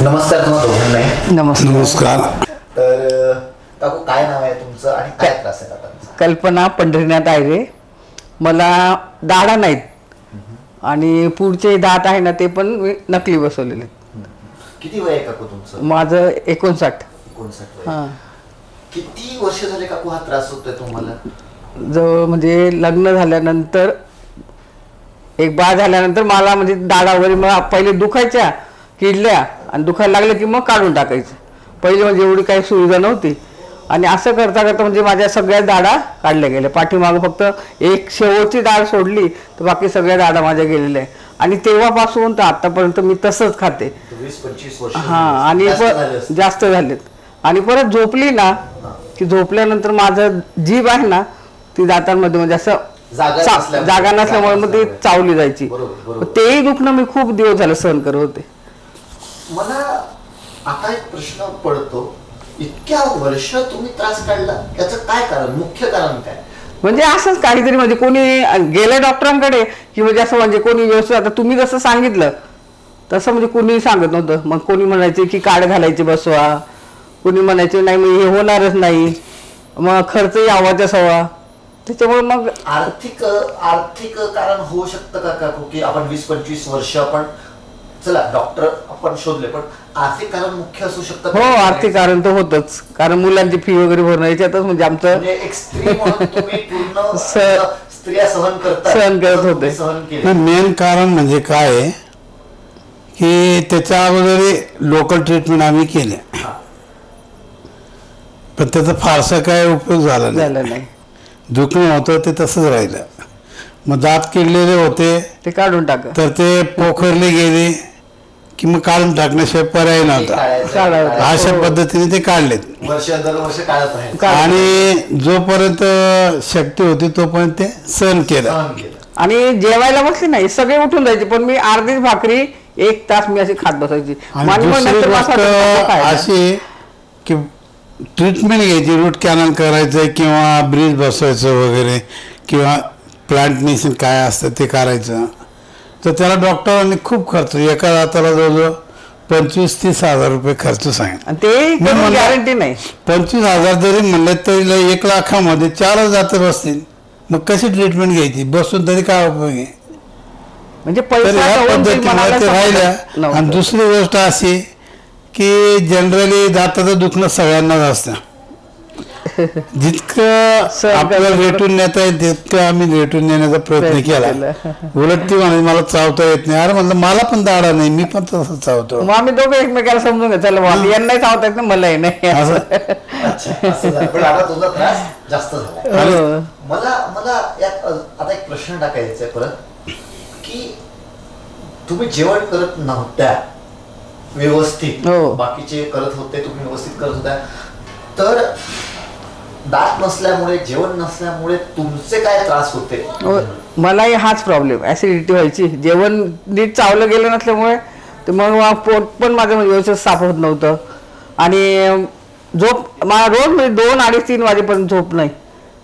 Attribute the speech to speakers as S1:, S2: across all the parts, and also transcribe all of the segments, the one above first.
S1: नमस्कार तुम्हाला दोघांनाही.
S2: नमस्कार.
S1: तर काकू काय नाव आहे तुमचं आणि काय त्रास आहे दातांचा?
S3: कल्पना पंढरीनाथ आयरे. मला दाढा नाहीत आणि पुढचे दात आहे ना ते पण मी नकली बसवलेले.
S1: किती वय आहे काकू तुमचं?
S3: माझं 59.
S1: 59 वय. किती वर्ष झाले काकू हा त्रास होतोय तुम्हाला?
S3: जवळ म्हणजे लग्न झाल्यानंतर एक बाळ झाल्यानंतर मला म्हणजे दाढा वगैरे मग पहिले दुखायच्या किडल्या आणि दुखायला लागलं की मग काढून टाकायचं. पहिले म्हणजे एवढी काही सुविधा नव्हती आणि असं करता करता म्हणजे माझ्या सगळ्या दाढा काढल्या गेल्या. पाठीमागं फक्त एक शेवटची दाढ सोडली तर बाकी सगळ्या दाढा माझ्या गेलेल्या आहे आणि तेव्हापासून तर आतापर्यंत मी तसंच खाते.
S1: 20-25 वर्ष.
S3: हां. आणि जास्त झालेत. आणि परत झोपली ना की झोपल्यानंतर माझं जीभ आहे ना ती दातांमध्ये म्हणजे असं जागा नसल्यामुळे मग ती चावली जायची. तेही दुखणं मी खूप दिवस झालं सहन करत होते.
S1: मला आता एक प्रश्न पडतो, इतक्या वर्ष तुम्ही त्रास काढला याचं काय कारण, मुख्य कारण काय?
S3: म्हणजे असंच काहीतरी म्हणजे कोणी गेलं डॉक्टरांकडे की म्हणजे असं म्हणजे कोणी व्यवस्थित आता तुम्ही जसं सांगितलं तसं म्हणजे कोणी सांगत नव्हतं. मग कोणी म्हणायचे की काढ घालायचे बसवा, कोणी म्हणायचे नाही मग हे होणारच नाही, मग खर्चही आवाच्या सवा. त्याच्यामुळे मग
S1: आर्थिक कारण होऊ शकतं का काकू की आपण 20-25 वर्ष आपण चला डॉक्टर आपण शोधले पण आर्थिक कारण मुख्य असू शकतं?
S3: हो, आर्थिक कारण तर होतच, कारण मुलांची फी वगैरे भरणं याच्यातच म्हणजे आमचं
S1: एक स्त्री म्हणून तुम्ही पूर्ण स्त्रिया सहन
S3: करत होते.
S2: मेन कारण म्हणजे काय आहे की त्याच्या अगोदर लोकल ट्रीटमेंट आम्ही केले पण त्याचा फारसा काय उपयोग झाला नाही. दुखणं होतं ते तसंच राहिलं. मग दात किडलेले होते ते
S3: काढून टाक
S2: तर ते पोखरले गेले की मग काढून टाकण्याशिवाय पर्याय नव्हता. अशा पद्धतीने ते काढलेत
S1: वर्ष काढत आहे
S2: आणि जोपर्यंत शक्ती होती तोपर्यंत ते सहन केलं.
S3: आणि जेवायला बसली नाही सगळे उठून जायचे पण मी अर्धीच भाकरी 1 तास मी अशी खात बसायची.
S2: अशी की ट्रीटमेंट घ्यायची, रूट कॅनल करायचं किंवा ब्रिज बसवायचं वगैरे किंवा प्लांटनेशन काय असतं ते करायचं तर त्याला डॉक्टरांनी खूप खर्च, एका दाताला जवळजवळ 25-30 हजार रुपये खर्च सांगितला.
S3: ते गॅरंटी नाही.
S2: 25,000 जरी म्हणले तरी 1 लाखामध्ये 4 दातं बसतील. मग कशी ट्रीटमेंट घ्यायची, बसून तरी काय उपयोग आहे?
S3: म्हणजे
S2: या पद्धतीने ते राहिल्या. आणि दुसरी गोष्ट अशी की जनरली दाताचं दुखणं सगळ्यांनाच असतं. जितकं आपल्याला रेटून नेता येईल तितकं आम्ही रेटून नेण्याचा प्रयत्न केला. उलट ती म्हणाली मला चावता येत नाही. अरे म्हणलं मला पण दाढा नाही, मी पण तसं चावतो.
S3: मग आम्ही दोघं एकमेकाला समजून घ्या, चला यांनाही चावता येत नाही मलाही नाही असं.
S1: तुझा त्रास जास्त झाला. मला यात आता एक प्रश्न टाकायचा आहे परत की तुम्ही जेवण करत नव्हत्या व्यवस्थित, बाकीचे करत होते, तुम्ही व्यवस्थित करत होत्या, तर दात नसल्यामुळे जेवण नसल्यामुळे तुमचे काय त्रास होते?
S3: मलाही हाच प्रॉब्लेम, ऍसिडिटी व्हायची. जेवण नीट चावलं गेलं नसल्यामुळे तर मग पोट पण माझं व्यवस्थित साफ होत नव्हतं आणि झोप मला रोज म्हणजे 2-2:30-3 वाजेपर्यंत झोप नाही.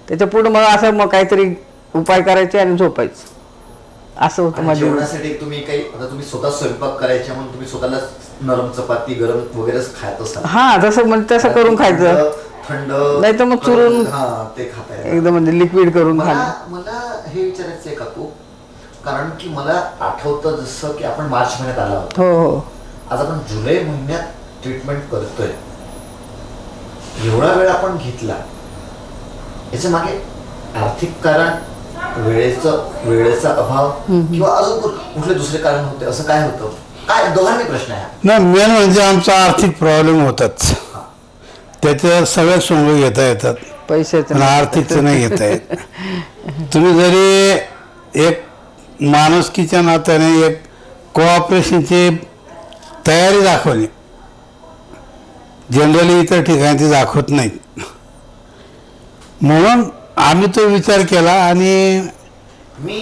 S3: त्याच्या पुढे मग असं मग काहीतरी उपाय करायचे आणि झोपायचं असं होतं माझ्या
S1: जेवणासाठी. तुम्ही काही आता तुम्ही स्वतः स्वयंपाक करायचे म्हणून तुम्ही स्वतःला नरम चपाती गरम वगैरे खात असाल?
S3: हा, तसं म्हणजे तसं करून खायचं,
S1: थंड
S3: नाही तर मग चुरून
S1: ते खाता
S3: एकदम म्हणजे लिक्विड करून खाणं.
S1: मला हे विचारायचं आहे काकू, कारण की मला आठवतं जसं की आपण मार्च महिन्यात आला होता.
S3: हो.
S1: आज आपण जुलै महिन्यात ट्रीटमेंट करतोय. एवढा वेळ आपण घेतला, याच्या मागे आर्थिक कारण, वेळेचा अभाव किंवा अजून कुठले दुसरे कारण होते, असं काय होतं? काय दोघांनी प्रश्न आहे
S2: ना. मेन म्हणजे आमचा आर्थिक प्रॉब्लेम होताच. त्याच्या सगळ्या सोंग घेता येतात,
S3: पैशाचं
S2: आर्थिकचं नाही घेता येत. तुम्ही जरी एक माणुसकीच्या नात्याने एक कोऑपरेशनची तयारी दाखवली, जनरली इतर ठिकाणी ती दाखवत नाहीत. म्हणून आम्ही तो विचार केला आणि
S1: मी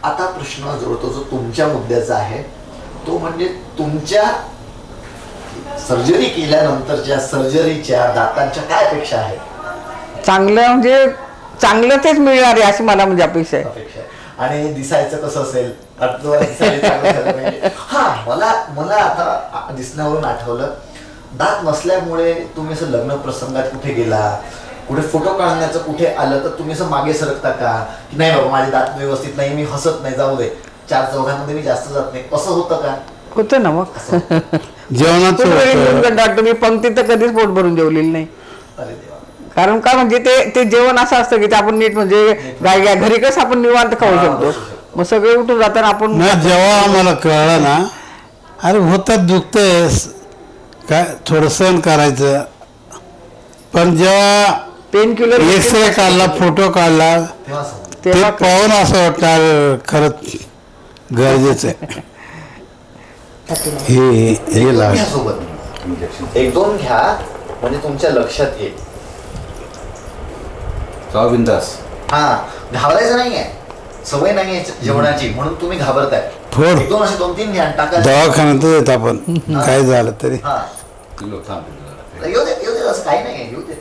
S1: आता प्रश्न जोडतो जो तुमच्या मुद्द्याचा आहे, तो म्हणजे तुमच्या सर्जरी केल्यानंतरच्या सर्जरीच्या दातांच्या काय अपेक्षा आहे?
S3: चांगलं म्हणजे चांगलं तेच मिळणार आहे अशी मला म्हणजे अपेक्षा आहे.
S1: आणि दिसायचं कसं असेल, दिसायला चांगलं झालं पाहिजे. हा, मला आता दिसण्यावरून आठवलं, दात नसल्यामुळे तुम्ही असं लग्न प्रसंगात कुठे गेला, कुठे फोटो काढण्याचं कुठे आलं तर तुम्ही असं मागे सरकता का, की नाही बाबा माझे दात व्यवस्थित नाही, मी हसत नाही, जाऊ दे, 4-4 मी जास्त जात नाही, असं होतं का?
S3: होतं ना. मग
S2: जेवणाचं
S3: डॉक्टर मी पंक्तीत तर कधीच पोट भरून जेवलेली नाही.
S1: अरे देवा.
S3: कारण का म्हणजे ते जेवण असं असतं की ते आपण नीट म्हणजे गाय घरी कसं आपण निवांत खाऊ शकतो, मग सगळे उठून जाताना आपण
S2: ना. जेव्हा आम्हाला कळलं ना, अरे होतात दुखतंय काय, थोडं सहन करायचं. पण जेव्हा
S3: पेन किलर
S2: एक्सरे काढला, फोटो काढला,
S1: तेव्हा समजलं.
S2: ते
S3: तेव्हा
S2: पाहून असं वाटतं खरंच गरजेचं आहे. हे लाग
S1: घ्या सोबत 1-2 घ्या म्हणजे तुमच्या लक्षात येईल.
S4: बिंदास.
S1: हा, घाबरायचं नाहीये, सवय नाहीये जेवणाची म्हणून तुम्ही घाबरताय.
S2: फोड
S1: 1-2 असे 2-3 घ्या, टाका.
S2: दवाखान्यात येत आपण, काय झालं तरी
S1: हा,
S4: किलो थांब.
S1: येऊ दे असं काही नाही, येऊ दे.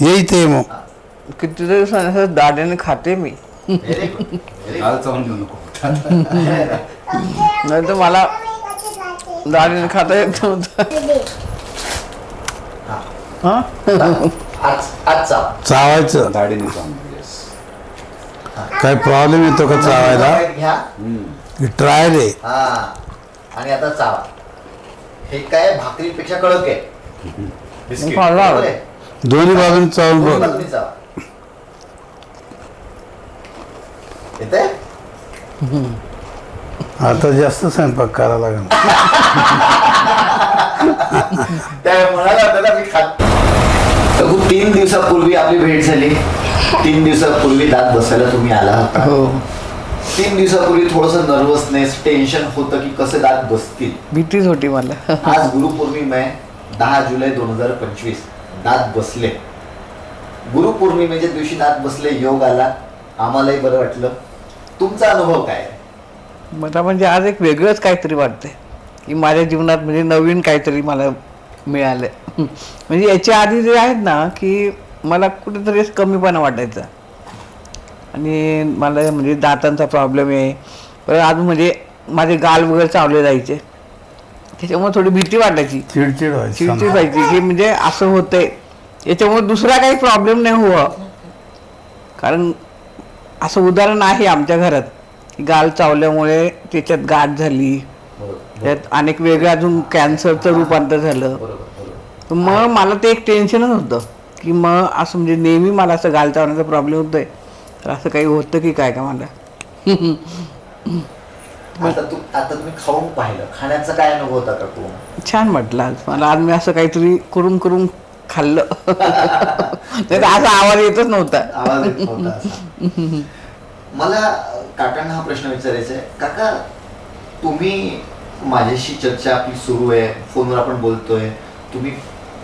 S2: येते मग.
S3: किती दिवसांनी दाढ्याने खाते मी,
S1: व्हेरी गुड, व्हेरी
S4: काल चावून घेऊ नको.
S3: नाही तर मला दाढीने खाता येत नव्हतं. हा,
S1: आजचा
S2: चावायचं
S4: दाढीने चावून.
S2: काय प्रॉब्लेम येतो का चावायला?
S1: घ्या.
S2: ट्रायल आहे.
S1: हा, आणि आता चावा. हे काय भाकरीपेक्षा कडक आहे बिस्किट,
S3: खाल्ला.
S1: बरोबर आहे?
S2: दोन्ही बाजून चावून
S1: दोन्ही
S2: बघ.
S1: बाजूनी चावा. येतंय?
S2: आता जास्त स्वयंपाक करायला लागेल.
S1: त्या म्हणाला होता ना मी खात. 3 दिवसापूर्वी आपली भेट झाली. 3 दिवसापूर्वी दात बसायला तुम्ही आला होता. 3 दिवसापूर्वी थोडंसं नर्वसनेस, टेन्शन होतं की कसे दात बसतील.
S3: भीतीच होती मला.
S1: आज गुरुपौर्णिमा आहे, 10 जुलै 2025. दात बसले. गुरुपौर्णिमेच्या दिवशी दात बसले, योग आला, आम्हालाही बरं वाटलं. तुमचा अनुभव काय आहे?
S3: मला म्हणजे आज एक वेगळंच काहीतरी वाटतंय की माझ्या जीवनात म्हणजे नवीन काहीतरी मला मिळालं. म्हणजे याच्या आधी जे आहेत ना की मला कुठेतरी कमीपणा वाटायचा आणि मला म्हणजे दातांचा प्रॉब्लेम आहे, पण अजून म्हणजे माझे गाल वगैरे चावले जायचे, त्याच्यामुळे थोडी भीती वाटायची,
S2: चिडचिड व्हायची.
S3: चिडचिड व्हायची की म्हणजे असं होतंय, याच्यामुळे दुसरा काही प्रॉब्लेम नाही हवं. कारण असं उदाहरण आहे आमच्या घरात की गाल चावल्यामुळे त्याच्यात गाठ झाली, त्यात अनेक वेगळं अजून कॅन्सरचं रूपांतर झालं. तर मग मला ते एक टेन्शनच होतं की मग असं म्हणजे नेहमी मला असं गाल चावण्याचा प्रॉब्लेम होतोय, तर असं काही होतं की काय का मला.
S1: आता तुम्ही खाऊन पाहिलं, खाण्याचा काय अनुभव होता का तू?
S3: छान म्हटलं आज मला, आज मी असं काहीतरी करून करून खाल्लं. नाही तर असा आवाज येतच नव्हता.
S1: आवाज येत नव्हता असा. मला काकांना हा प्रश्न विचारायचा आहे. काका, तुम्ही माझ्याशी चर्चा आपली सुरू आहे, फोनवर आपण बोलतोय, तुम्ही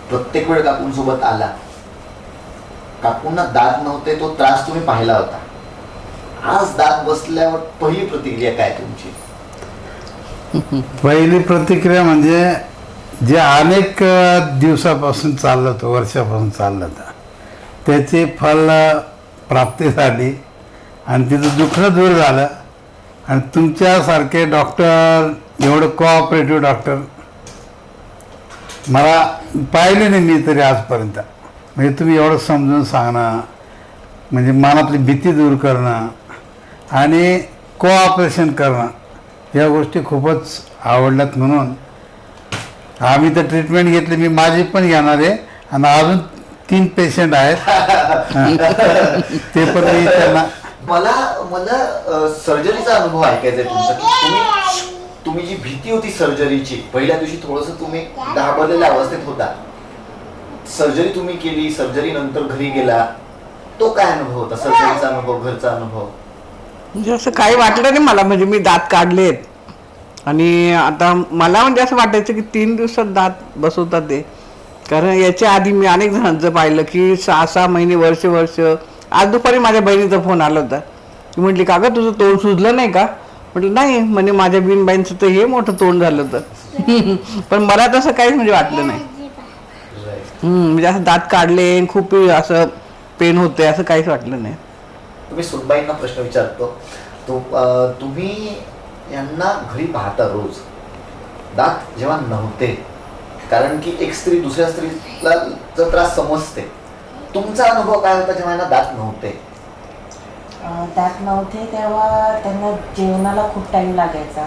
S1: प्रत्येक वेळ काकूंसोबत आला, काकूंना दात नव्हते, तो त्रास तुम्ही पाहिला होता. आज दात बसल्यावर पहिली प्रतिक्रिया काय तुमची?
S2: पहिली प्रतिक्रिया म्हणजे जे अनेक दिवसापासून चाललं होतं, वर्षापासून चाललं होतं, त्याची फल प्राप्ती झाली आणि तिथं दुखणं दूर झालं. आणि तुमच्यासारखे डॉक्टर, एवढं कोऑपरेटिव्ह डॉक्टर मला पाहिले नाही मी तरी आजपर्यंत. म्हणजे तुम्ही एवढं समजून सांगणं, म्हणजे मनातली भीती दूर करणं आणि कोऑपरेशन करणं, या गोष्टी खूपच आवडल्यात. म्हणून आम्ही तर ट्रीटमेंट घेतली, मी माझी पण घेणार आहे आणि अजून 3 पेशंट आहेत ते पण मी त्यांना.
S1: मला सर्जरीचा अनुभव ऐकायचा आहे तुमचा. तुम्ही जी भीती होती सर्जरीची, पहिल्या दिवशी थोडंसं तुम्ही घाबरलेल्या अवस्थेत होता, सर्जरी तुम्ही केली, सर्जरी नंतर घरी गेला, तो काय अनुभव होता? सर्जरीचा अनुभव, घरचा अनुभव?
S3: म्हणजे असं काही वाटलं नाही मला. म्हणजे मी दात काढलेत आणि आता मला म्हणजे असं वाटायचं की 3 दिवसात दात बसवतात ते. कारण याच्या आधी मी अनेक जणांचं पाहिलं की 6-6 महिने, वर्ष. आज दुपारी माझ्या बहिणीचा फोन आला होता, ती म्हटली, काका तुझं तोंड सुजलं नाही का? म्हटलं नाही, म्हणजे माझ्या बिनबाईंचं तर हे मोठं तोंड झालं होतं. पण मला तसं काहीच म्हणजे वाटलं नाही. म्हणजे असं दात काढले, खूप असं पेन होते, असं काहीच वाटलं नाही.
S1: तुम्ही सुनबाईंना प्रश्न विचारतो. तुम्ही यांना घरी पाहता रोज, दात जेव्हा नव्हते, कारण की एक स्त्री दुसऱ्या स्त्रीला जर त्रास समजते, तुमचा अनुभव काय होता जेव्हा यांना दात नव्हते?
S5: दात नव्हते तेव्हा त्यांना जेवणाला खूप टाईम लागायचा.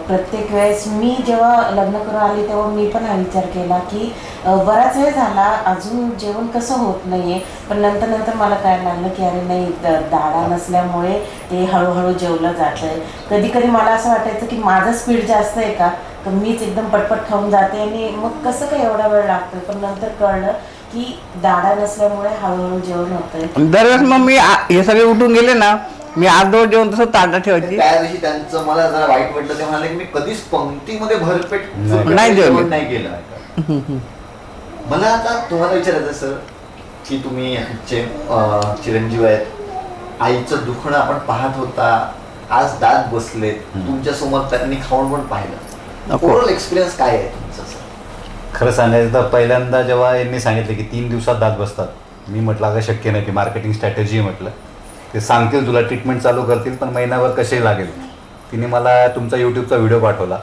S5: प्रत्येक वेळेस मी जेव्हा लग्न करून आली तेव्हा मी पण हा विचार केला की बराच वेळ झाला अजून जेवण कसं होत नाहीये, पण नंतर नंतर मला कळायला लागलं की अरे नाही, दाढा नसल्यामुळे ते हळूहळू जेवलं जातंय. कधी कधी मला असं वाटायचं की माझं स्पीड जास्त आहे का, तर मीच एकदम पटपट खाऊन जाते आणि मग कसं काय एवढा वेळ लागतोय, पण नंतर कळलं की दाढा नसल्यामुळे हळूहळू जेवण होतंय.
S3: दरवेळेस मग मी हे सगळे उठून गेले ना, मी अर्धवट जेवण तसं ताटात ठेवायची.
S1: त्या दिवशी त्यांचं मला जरा वाईट वाटलं, ते म्हणाले की मी कधीच पंक्तीमध्ये भरपेट
S3: नाही जेवले.
S1: नाही गेलं. मला आता तुम्हाला विचारायचं सर की तुम्ही चिरंजीव आहेत, आईचं दुखणं आपण पाहत होता, आज दात बसलेत तुमच्या समोर, त्यांनी खाऊन पण पाहिलं. ओव्हरऑल एक्सपिरियन्स काय आहे तुमचा सर?
S4: खरं सांगायचं तर पहिल्यांदा जेव्हा यांनी सांगितलं की 3 दिवसात दात बसतात, मी म्हटलं अगं शक्य नाही, ती मार्केटिंग स्ट्रॅटेजी म्हटलं. ते सांगतील तुला ट्रीटमेंट चालू करतील, पण महिनाभर कसेही लागेल. तिने मला तुमचा यूट्यूबचा व्हिडिओ पाठवला.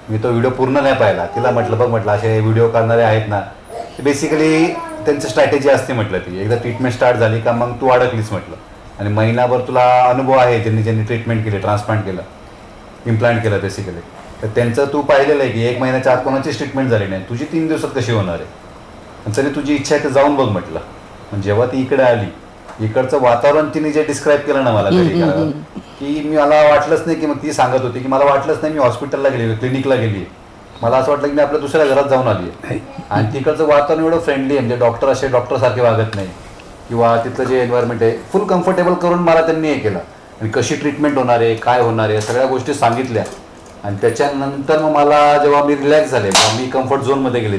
S4: मी तो व्हिडिओ पूर्ण नाही पाहिला. तिला म्हटलं बघ, म्हटलं असे व्हिडिओ करणारे आहेत ना, ते बेसिकली त्यांचं स्ट्रॅटेजी असते म्हटलं. ती एकदा ट्रीटमेंट स्टार्ट झाली का मग तू अडकलीस म्हटलं, आणि महिनाभर तुला अनुभव आहे ज्यांनी ट्रीटमेंट केली, ट्रान्सप्लांट केलं, इम्प्लांट केलं बेसिकली, तर त्यांचं तू पाहिलेलं आहे की 1 महिन्याच्या आत कोणाचीच ट्रीटमेंट झाली नाही, तुझी 3 दिवसात कशी होणार आहे, आणि तरी तुझी इच्छा आहे तर जाऊन बघ म्हटलं. पण जेव्हा ती इकडे आली, इकडचं वातावरण तिने जे डिस्क्राईब केलं ना मला घरी, की मला वाटलंच नाही की, मग ती सांगत होती की मला वाटलंच नाही मी हॉस्पिटलला गेली, क्लिनिकला गेली, मला असं वाटलं की मी आपल्या दुसऱ्या घरात जाऊन आली आहे. आणि तिकडचं वातावरण एवढं फ्रेंडली आहे, म्हणजे डॉक्टरसारखे वागत नाही, किंवा तिथलं जे एन्व्हायरमेंट आहे फुल कम्फर्टेबल करून मला त्यांनी हे केलं, आणि कशी ट्रीटमेंट होणार आहे, काय होणार आहे, सगळ्या गोष्टी सांगितल्या. आणि त्याच्यानंतर मग मला जेव्हा मी रिलॅक्स झाले, मी कम्फर्ट झोनमध्ये गेले,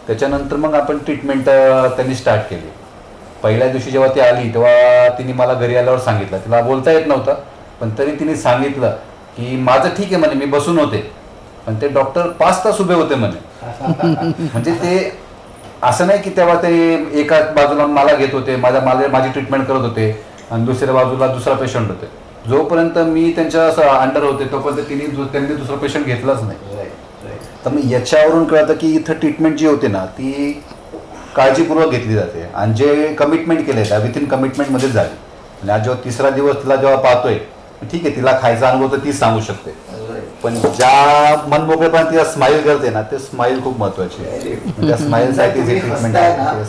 S4: त्याच्यानंतर मग आपण ट्रीटमेंट त्यांनी स्टार्ट केली. पहिल्या दिवशी जेव्हा ती आली तेव्हा तिने मला घरी आल्यावर सांगितलं, तिला बोलता येत नव्हतं, पण तरी तिने सांगितलं की माझं ठीक आहे म्हणे, मी बसून होते, पण ते डॉक्टर 5 तास उभे होते म्हणे. म्हणजे ते असं नाही की तेव्हा ते एका बाजूला मला घेत होते, माझी ट्रीटमेंट करत होते, आणि दुसऱ्या बाजूला दुसरा पेशंट होते. जोपर्यंत मी त्यांच्या अंडर होते तोपर्यंत त्यांनी दुसरा पेशंट घेतलाच नाही. तर मग याच्यावरून कळतं की इथं ट्रीटमेंट जी होते ना ती काळजीपूर्वक घेतली जाते, आणि जे कमिटमेंट केले त्या विथिन कमिटमेंटमध्येच झाली. आणि आज जेव्हा 3रा दिवस तिला जेव्हा पाहतोय, ठीक आहे, तिला खायचा अनुभव तर तीच सांगू शकते, पण ज्या मनमोकळेपणे तिला स्माईल करते ना, ते स्माईल खूप महत्वाची आहे. त्या स्माईलसाठी जे ट्रीटमेंट आहे